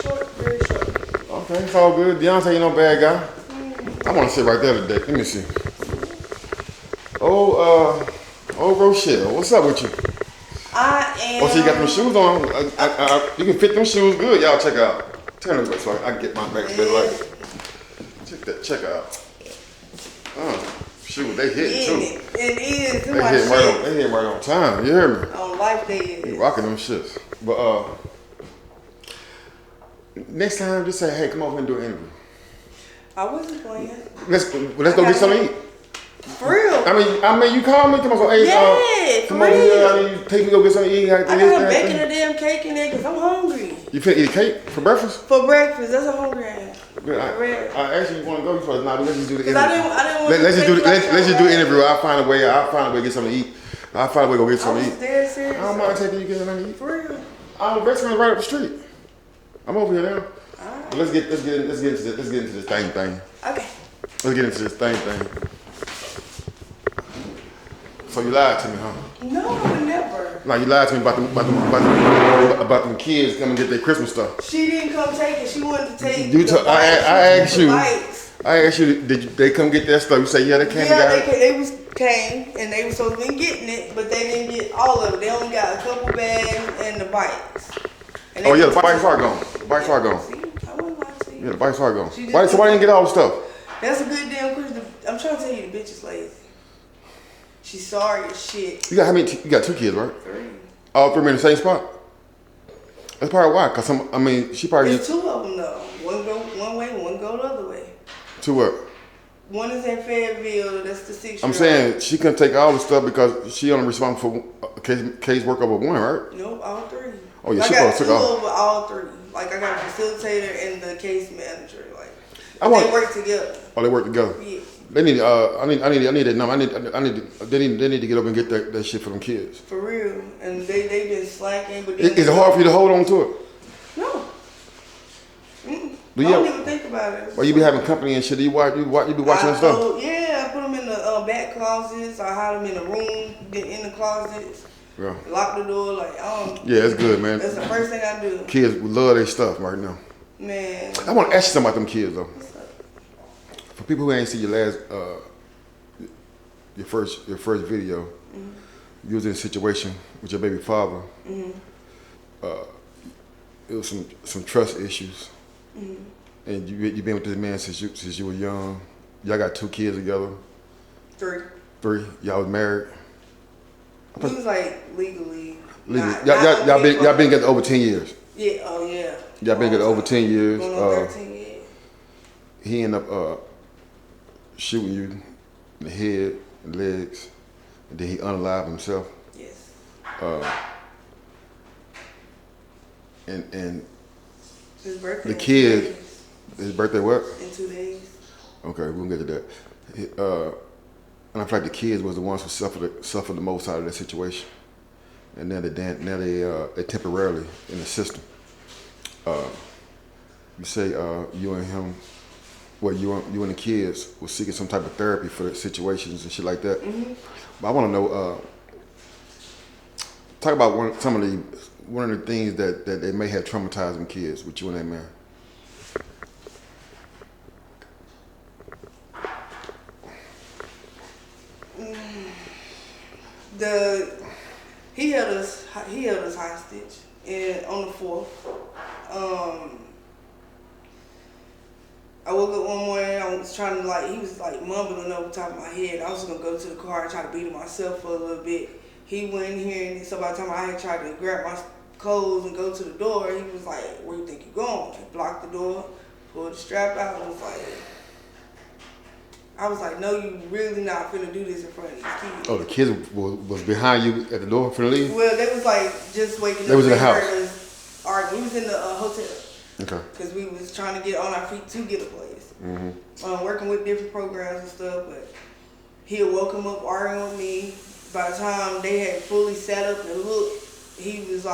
Short, very short. Okay, it's all good. Deontay, you no bad guy. I want to sit right there today. Let me see. Oh, Rochelle, what's up with you? I am. Oh, so you got them shoes on. You can fit them shoes good. Y'all check out. Turn it so I can get my back to that right. Check out. Shoot, they hitting too. It is. They hitting right on time. You hear me? On life day. You rocking them shits. But next time just say, hey, come over and do an interview. I wasn't playing. Let's go get something to eat. For real? I mean, you called me. Come on, so hey, come over here. Take me to go get something to eat. I got baking a damn cake in there because I'm hungry. You finna eat a cake for breakfast? For breakfast, that's how hungry I am. Good. I actually want to go first. Now let's just do the interview. I didn't want let's just do the interview. I'll find a way to get something to eat. I'll find a way to go get something to eat. Dead serious. I don't mind taking you to get something to eat. For real. The restaurant's right up the street. I'm over here now. Alright. Let's get into this thing. Okay. Let's get into this thing. So you lied to me, huh? No, I would never. Like you lied to me about them kids coming to get their Christmas stuff. She didn't come take it. She wanted to take I asked you. Bites. I asked you, did they come get their stuff? You say, yeah, they came. Yeah, they came and they were supposed to be getting it, but they didn't get all of it. They only got a couple bags and the bites. And oh yeah, the bites are gone. The bites are gone. See, I wouldn't lie to you. Yeah, the bites are gone. Why didn't get all the stuff? That's a good damn question. I'm trying to tell you, the bitch is lazy. She's sorry as shit. You got how many? You got 2 kids, right? 3. All 3 in the same spot. That's probably why. Cause she probably. There's 2 of them though. One go one way, one go the other way. 2 what? One is in Fayetteville. That's the 6-year-old. I'm saying she couldn't take all the stuff because she only responsible for case work over 1, right? Nope, all 3. Oh yeah, I she got took 2 all. over all 3. Like I got a facilitator and the case manager. Like they work together. Oh, they work together. Yeah. They need. I need that number. They need to get up and get that shit for them kids. For real, and they've been slacking. But Is it hard for you to hold on to it? No. I don't even think about it. Or you be having company and shit. You be watching the stuff. Yeah, I put them in the back closets. I hide them in the room, in the closets. Yeah. Lock the door. Yeah, it's good, man. That's the first thing I do. Kids love their stuff right now. Man. I want to ask you something about them kids though. For people who ain't see your last, your first video, you was in a situation with your baby father. It was some trust issues, and you been with this man since you were young. Y'all got 2 kids together. 3. Y'all was married. He was legally. Y'all been together over 10 years. Yeah. Oh yeah. Y'all been together over 10 years. Going on 13 years. He ended up shooting you in the head and legs, and then he unalived himself. Yes. And his birthday. The kid, his birthday what? In 2 days. Okay, we'll get to that. And I feel like the kids was the ones who suffered the most out of that situation, and now they temporarily in the system. You say you and him. Well, you and the kids were seeking some type of therapy for the situations and shit like that. But I want to know, talk about one of the things that they may have traumatized them kids with you and that man. He held us hostage, and on the 4th. I woke up one morning, I was trying to he was mumbling over the top of my head. I was gonna go to the car and try to beat him myself for a little bit. He went in here, and so by the time I had tried to grab my clothes and go to the door, he was like, "Where you think you're going?" He blocked the door, pulled the strap out, and I was like, "No, you really not finna do this in front of these kids." Oh, the kids was behind you at the door for the leave? Well, they was just waking up. They was in the house. Arguing. We was in the hotel. Okay. Because we was trying to get on our feet to get a place. Working with different programs and stuff, but he had woke him up arguing with me. By the time they had fully sat up and looked, he was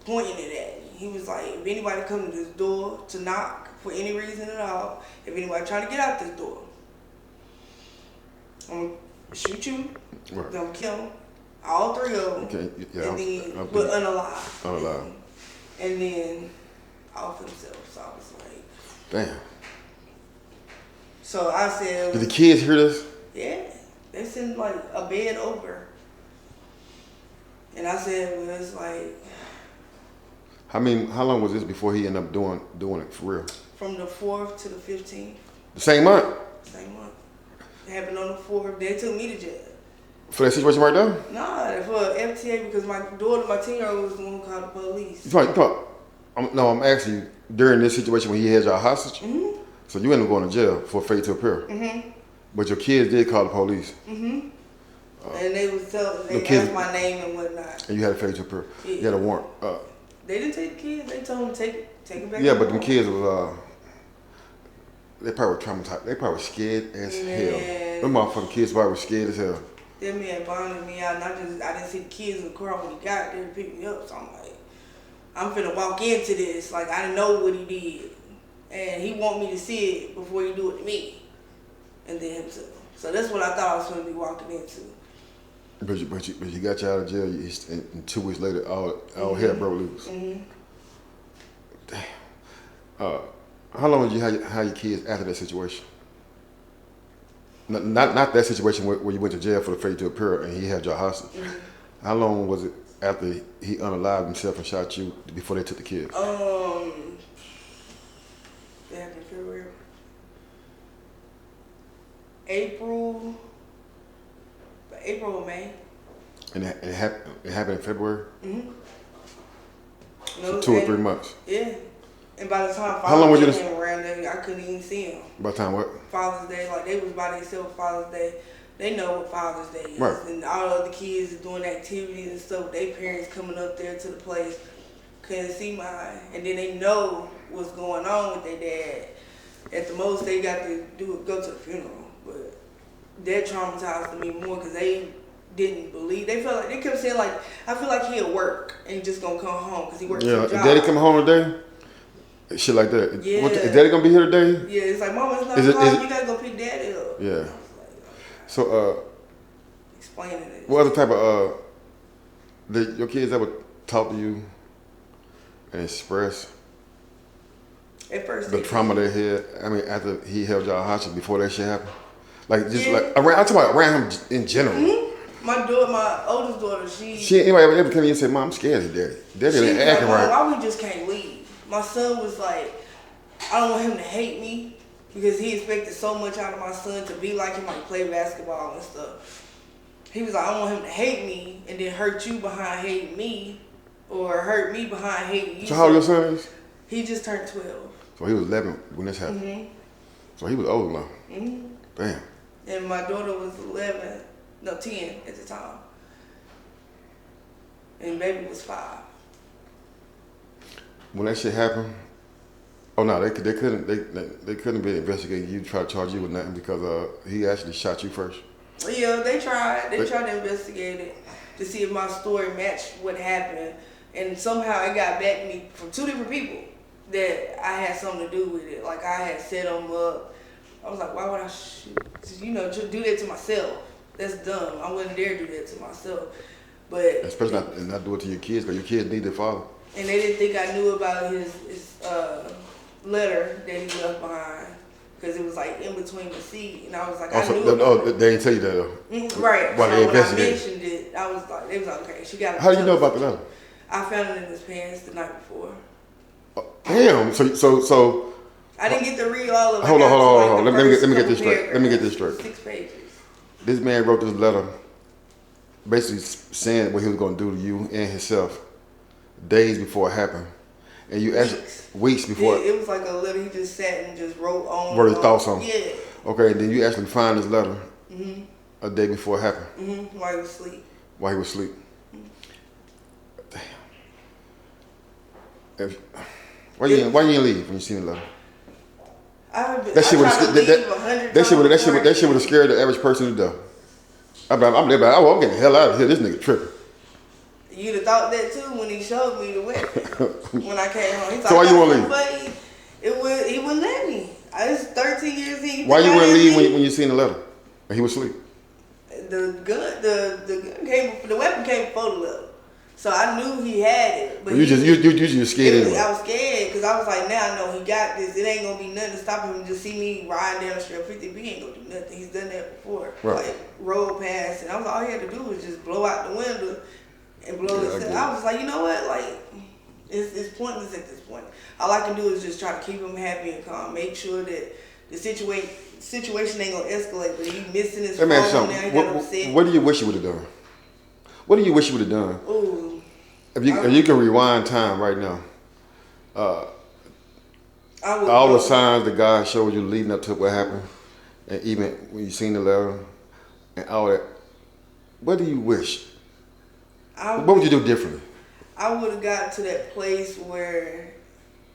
pointing it at me. He was like, if anybody come to this door to knock for any reason at all, if anybody trying to get out this door, I'm going to shoot you, right. I'm going to kill them, all 3 of them, okay. Yeah, and then, but unalive. Unalive. And then off himself. So I was like, damn. So I said, did the kids hear this? Yeah, they sent like a bed over. And I said, well, it's like. How long was this before he ended up doing it for real? From the 4th to the 15th. The same month? Same month. It happened on the 4th. They took me to jail. For that situation right there? Nah, for FTA because my daughter, my 10-year-old was the one who called the police. I'm asking you, during this situation when he had y'all hostage, so you ended up going to jail for failure to appear. But your kids did call the police. And they asked my name and whatnot. And you had a failure to appear. Yeah. You had a warrant. They didn't take the kids. They told them to take it back. Yeah, but them kids was they probably were traumatized. They probably were scared as hell. Them motherfucking kids probably were scared as hell. Them man bonded me out, and I didn't see the kids in the car when he got there to pick me up. So I'm like, I'm finna walk into this. Like I didn't know what he did, and he want me to see it before he do it to me, and then himself. So that's what I thought I was gonna be walking into. But you got you out of jail, and 2 weeks later, all hell broke loose. Damn. How long did you have your kids after that situation? Not that situation where you went to jail for the failure to appear and he had your hostage. How long was it after he unalived himself and shot you before they took the kids? That happened in February. April or May. And it happened in February? No, so 2 or 3 months? Yeah. And by the time How long was you came around, I couldn't even see him. By the time what? Father's Day, like they was by themselves Father's Day. They know what Father's Day is. Right. And all the other kids are doing activities and stuff. Their parents coming up there to the place, couldn't see mine. And then they know what's going on with their dad. At the most, they got to go to the funeral. But that traumatized me more because they didn't believe. They felt like, they kept saying like, I feel like he'll work and just gonna come home because he works Yeah, a job. Daddy coming home today? Shit like that. Yeah. Is Daddy gonna be here today? Yeah, it's like, Mama, it's not time. You gotta go pick Daddy up. Yeah. Like, So, explaining it. what other type of, did your kids ever talk to you and express At first, the trauma they had? I mean, after he held y'all hostage, before that shit happened? Like, just like, I'm talking about around him in general. My oldest daughter, Anybody ever come in and say, Mom, I'm scared of Daddy. Daddy ain't acting right. Why we just can't leave? My son was like, I don't want him to hate me because he expected so much out of my son to be like him, like play basketball and stuff. He was like, I don't want him to hate me and then hurt you behind hating me or hurt me behind hating you. So how old your son is? He just turned 12. So he was 11 when this happened. So he was old now. Damn. And my daughter was 10 at the time. And baby was 5. When that shit happened, oh no, they couldn't be investigating you, try to charge you with nothing because he actually shot you first. Yeah, they tried. They tried to investigate it to see if my story matched what happened, and somehow it got back to me from 2 different people that I had something to do with it. Like I had set them up. I was like, why would I do that to myself? That's dumb. I wouldn't dare do that to myself. But especially not do it to your kids, because your kids need their father. And they didn't think I knew about his letter that he left behind because it was like in between the seat, and I was like, I knew. Oh, they didn't tell you that though. Right. While they investigated. When I mentioned it, I was like, they was like, okay, she got. How do you know about the letter? I found it in his pants the night before. Damn. So. I didn't get to read all of it. Hold on. Let me get this straight. Let me get this straight. 6 pages. This man wrote this letter, basically saying what he was going to do to you and himself, days before it happened, and you actually weeks before. Yeah, it was like a letter he just sat and just wrote his thoughts on. Yeah. Okay, and then you actually find this letter a day before it happened. While he was asleep. While he was asleep. Damn. Why you didn't leave when you seen the letter? That shit would have scared the average person to death. I'm getting the hell out of here. This nigga tripping. You'd have thought that too when he showed me the weapon. When I came home, so why you want to leave? He wouldn't let me. I was 13 years in. Why you wouldn't leave when you seen the letter? And he was asleep. The gun came. The weapon came before the letter. So I knew he had it. But you just scared anyway. I was scared because I was like, now I know he got this. It ain't going to be nothing to stop him. Just see me riding down the street 50B ain't going to do nothing. He's done that before. Right. Like, road past. And I was like, all he had to do was just blow out the window and blow his I was like, you know what? Like, it's pointless at this point. All I can do is just try to keep him happy and calm. Make sure that the situation ain't going to escalate. But he missing his phone now. He got upset. What do you wish you would have done? What do you wish you would have done? Ooh. If you can rewind time right now, all the signs that God showed you leading up to what happened, and even when you seen the letter and all that, what do you wish? What would you do differently? I would have got to that place where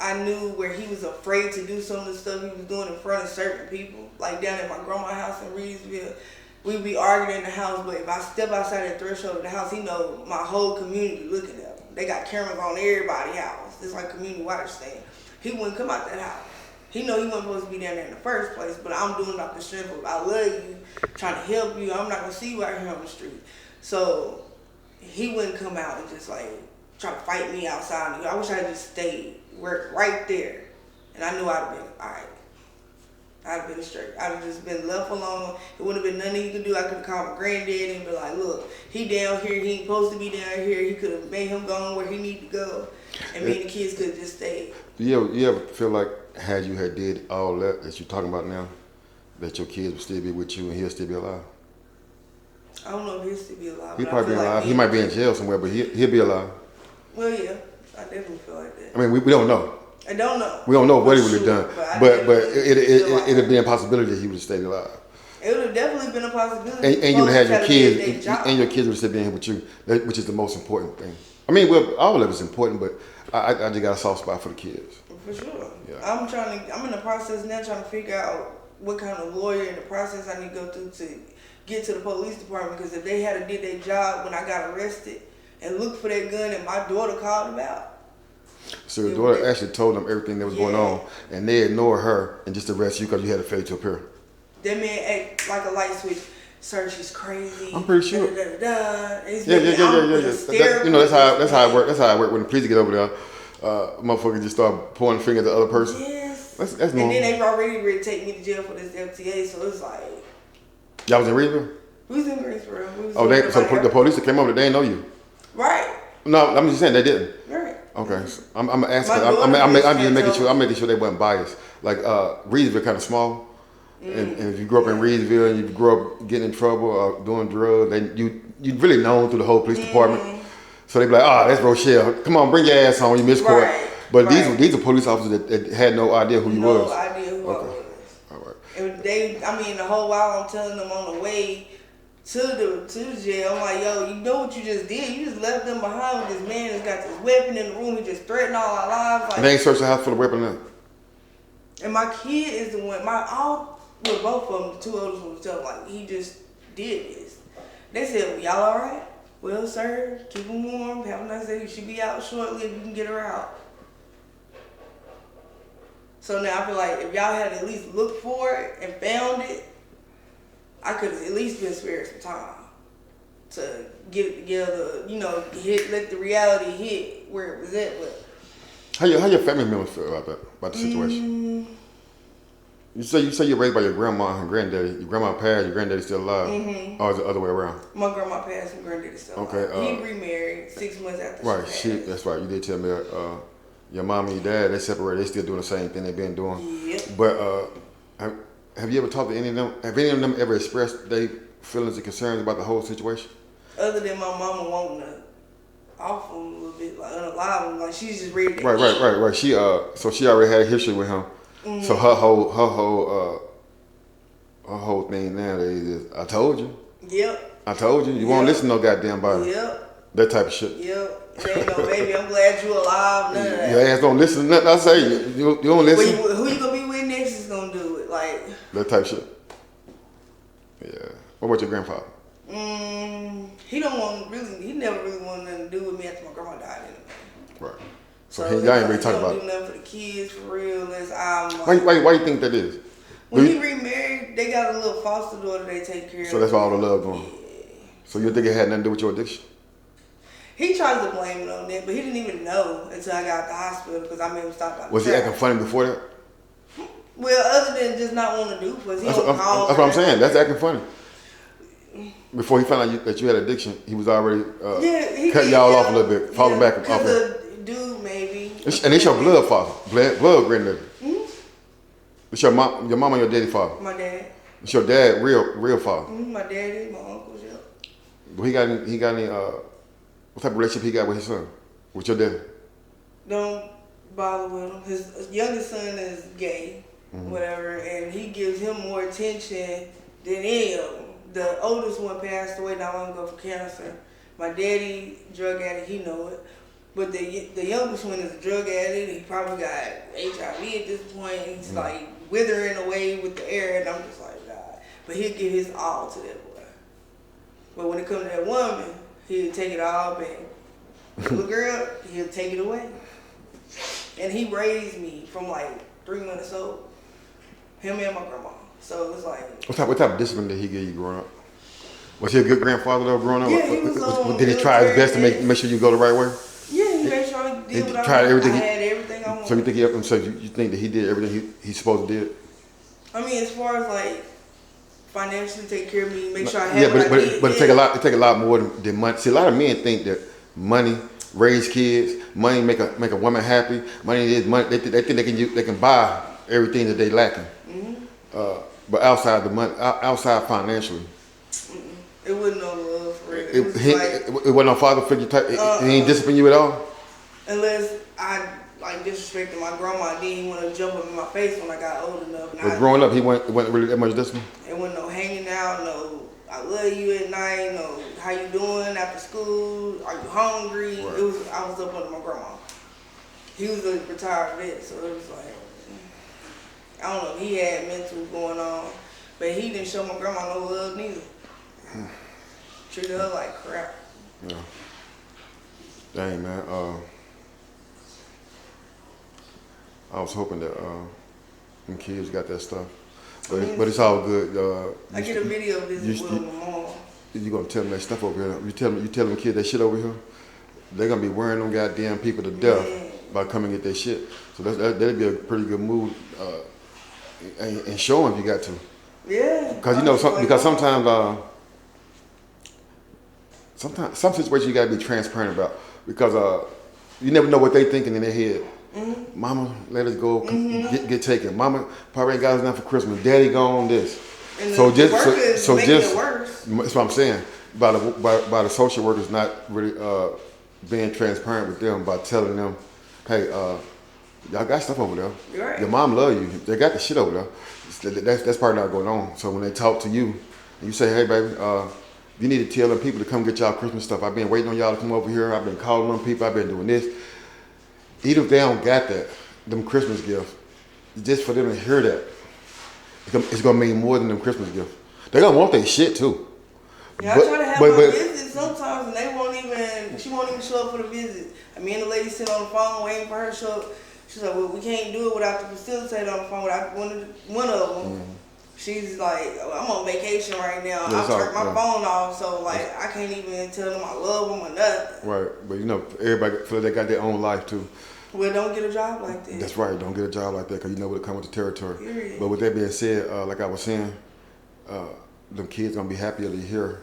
I knew where he was afraid to do some of the stuff he was doing in front of certain people. Like down at my grandma's house in Reedsville, we'd be arguing in the house, but if I step outside the threshold of the house, he know my whole community looking at him. They got cameras on everybody's house. It's like community watch thing. He wouldn't come out that house. He know he wasn't supposed to be down there in the first place, but I'm doing it off the strength of I love you, trying to help you. I'm not going to see you out here on the street. So he wouldn't come out and just like try to fight me outside. I wish I had just stayed right there. And I knew I'd have been all right. I'd have been straight. I'd have just been left alone. It wouldn't have been nothing he could do. I could have called my granddad and be like, look, he down here. He ain't supposed to be down here. He could have made him go where he need to go. And me and the kids could have just stayed. You ever feel like had you had did all that you're talking about now, that your kids would still be with you and he'll still be alive? I don't know if he'll still be alive. He'll probably be alive. He might be in jail somewhere, but he'll be alive. Well, yeah. I definitely feel like that. I mean, we don't know. I don't know. We don't know what he would have done, but it'd be a possibility that he would have stayed alive. It would have definitely been a possibility. And you would have your kids, and your kids would still be here with you, which is the most important thing. I mean, all of it's important, but I just got a soft spot for the kids. For sure. Yeah. I'm in the process now trying to figure out what kind of lawyer in the process I need to go through to get to the police department, because if they had did their job when I got arrested and looked for that gun that my daughter called about. So your daughter actually told them everything that was going on, and they ignored her and just arrested you because you had a failure to appear. That man act like a light switch. Sir, she's crazy. I'm pretty sure. Yeah. You know, that's how it works. That's how it works when the police get over there. Motherfuckers just start pointing the finger at the other person. Yes. That's normal. And then they already ready to take me to jail for this FTA, so it's like. Y'all was in Reedsville? We was in Greensboro. So the police that came over, they didn't know you? Right. No, I'm just saying they didn't. Right. Okay, so I'm asking. I'm just making sure they wasn't biased. Like Reedsville kind of small, and if you grew up in Reedsville and you grew up getting in trouble or doing drugs, then you really known through the whole police department. So they be like, that's Rochelle. Come on, bring your ass on. You missed court. Right. But these are police officers that had no idea who you was. No idea who I was. All right. And the whole while I'm telling them on the way to the jail, I'm like, yo, you know what you just did? You just left them behind with this man that's got this weapon in the room. He just threatened all our lives. Like, and they ain't searched the house for the weapon now. And my kid is the one. Both of them, the two oldest ones, tell them, like, he just did this. They said, well, y'all all right? Well, sir, keep them warm. Have a nice day. You should be out shortly if you can get her out. So now I feel like if y'all had at least looked for it and found it, I could have at least been spared some time to get it together, let the reality hit where it was at. But how your family members feel about the situation? You say you're raised by your grandma and granddaddy. Your grandma passed, your granddaddy still alive, or is it the other way around? My grandma passed and granddaddy still alive. He remarried 6 months after. Right, that's right. You did tell me your mom and your dad, they separated. They still doing the same thing they've been doing. Yep. But have you ever talked to any of them? Have any of them ever expressed their feelings and concerns about the whole situation? Other than my mama wanting to off him a little bit, like unalive him, like she's just ready to Right. She already had a history with him. Mm-hmm. So her whole thing nowadays is, I told you. Yep. I told you. You won't listen to no goddamn body. Yep. That type of shit. Yep. Ain't no baby, I'm glad you alive. None of that. Your ass don't listen to nothing I say. You don't listen. Who you gonna be with next is gonna do it, like that type of shit. Yeah. What about your grandfather? He never really wanted nothing to do with me after my grandma died anyway. Right. So y'all ain't really talking about it. He don't do nothing for the kids for real. Why you think that is? When he remarried, they got a little foster daughter they take care of. So that's all the love going. Yeah. So you think it had nothing to do with your addiction? He tries to blame it on that, but he didn't even know until I got to the hospital because I made him stop by. Was he acting funny before that? Well, other than just not wanting to do for us, That's what I'm saying. That's acting funny. Before he found out that you had addiction, he was already cutting y'all off a little bit, falling back. Because a dude, maybe. And it's your blood father, blood granddaddy. It's your mom and your daddy father. My dad. It's your dad, real father. My daddy, my uncles, yeah. But he got any what type of relationship he got with his son? With your daddy? Don't bother with him. His youngest son is gay, whatever, and he gives him more attention than any of them. The oldest one passed away not long ago from cancer. My daddy, drug addict, he know it. But the youngest one is a drug addict. He probably got HIV at this point. He's like withering away with the air, and I'm just like, God. But he'll give his all to that boy. But when it comes to that woman, he'll take it all back. Little girl, he'll take it away. And he raised me from like 3 months old. Him and my grandma. So it was like. What type of discipline did he give you growing up? Was he a good grandfather though growing up? Yeah, he was. Did he try his best to make sure you go the right way? Yeah, he made sure he did what I had everything I wanted. So you think that he did everything he's supposed to do? I mean, as far as like financially take care of me, make sure I have but it take a lot more than money. See, a lot of men think that money raise kids, money make a woman happy, money is money. They think they can buy everything that they lacking. But outside the money, outside financially, it wasn't no love for it. It wasn't no father figure type. He ain't discipline you at all. Unless I like disrespected my grandma, then he want to jump up in my face when I got old enough. But growing up, he wasn't really that much discipline. It wasn't no hanging out, no I love you at night, no how you doing after school, are you hungry? Right. I was up under my grandma. He was a retired vet, so it was like, I don't know, he had mental going on, but he didn't show my grandma no love neither. Treated her like crap. Yeah. Dang, man. I was hoping that them kids got that stuff, but it's all good. I get a video of this with them tomorrow. You gonna tell them that stuff over here? You tell them kids that shit over here. They're gonna be wearing them goddamn people to death by coming and get their shit. So that'd be a pretty good move, and show them if you got to. Yeah. Because sometimes some situations you gotta be transparent about because you never know what they thinking in their head. Mama, let us go get taken. Mama probably ain't got us enough for Christmas. Daddy gone this. And so the just it worse. That's what I'm saying. By the social workers not really being transparent with them by telling them, hey, y'all got stuff over there. Right. Your mom love you. They got the shit over there. That's probably not going on. So when they talk to you, and you say, hey, baby, you need to tell them people to come get y'all Christmas stuff. I've been waiting on y'all to come over here. I've been calling them people. I've been doing this. Even if they don't got that, them Christmas gifts, just for them to hear that, it's gonna mean more than them Christmas gifts. They gonna want their shit too. Yeah, I try to have her visit sometimes, and she won't even show up for the visit. Me and the lady sit on the phone waiting for her to show up. She's like, well, we can't do it without the facilitator on the phone, without one of them. She's like, I'm on vacation right now. I turned my phone off, so like I can't even tell them I love them or nothing. Right, but everybody feel they got their own life too. Well, don't get a job like that. That's right, don't get a job like that because you know what it comes with the territory. Period. But with that being said, like I was saying, them kids gonna be happier to hear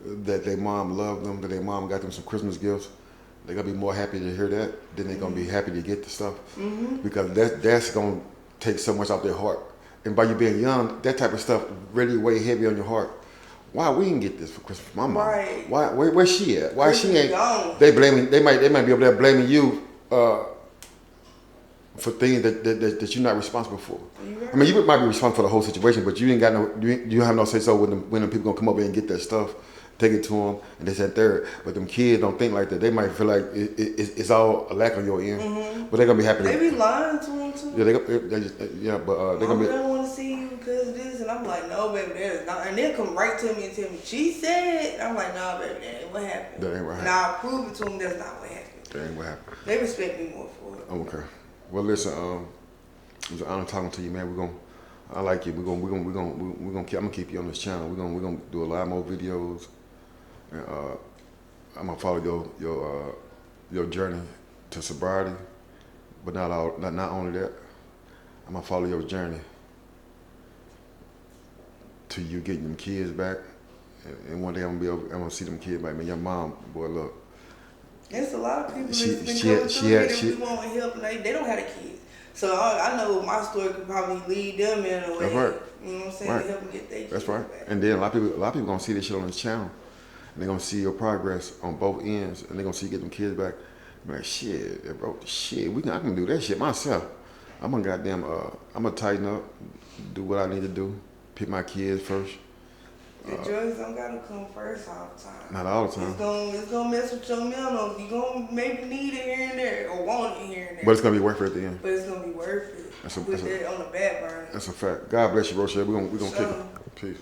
that their mom loved them, that their mom got them some Christmas gifts. They're gonna be more happy to hear that than they're gonna be happy to get the stuff because that's gonna take so much off their heart. And by you being young, that type of stuff really weigh heavy on your heart. Why we didn't get this for Christmas? My mom. Right. Why? Where's she at? Why she ain't? Gone. They blaming. They might be over there blaming you for things that you're not responsible for. Right. I mean, you might be responsible for the whole situation, but you ain't got no. You have no say so when them people gonna come over and get that stuff, take it to them, and they said third. But them kids don't think like that. They might feel like it's all a lack on your end, but they're gonna be happy. They be lying to them too. Yeah, but they're gonna be. I don't want to see you because of this, and I'm like, no, baby, that is not. And they'll come right to me and tell me, she said. I'm like, nah, baby, that ain't what happened. That ain't what happened. And I'll prove it to them. That's not what happened. That ain't what happened. They respect me more for it. Okay. Well, listen. It was an honor talking to you, man. I like you. I'm gonna keep you on this channel. We're gonna do a lot more videos. And I'm gonna follow your journey to sobriety, but not only that. I'm gonna follow your journey to you getting them kids back, and one day I'm gonna see them kids back. Man, your mom, boy, look. There's a lot of people that's been coming through here that we want help, and they don't have the kids. So I know my story could probably lead them in a way. That's right. You know what I'm saying? Right. To help them get their kids That's right. back. And then a lot of people gonna see this shit on this channel, and they're gonna see your progress on both ends, and they're gonna see you get them kids back. Man, shit, bro, shit, I can do that shit myself. I'm gonna tighten up, do what I need to do, pick my kids first. The drugs don't gotta come first all the time. Not all the time. It's gonna mess with your mental. You gonna maybe need it here and there, or want it here and there. But it's gonna be worth it at the end. But it's gonna be worth it. That on the back burner. That's a fact. God bless you, Rochelle. We're gonna kick it. Peace.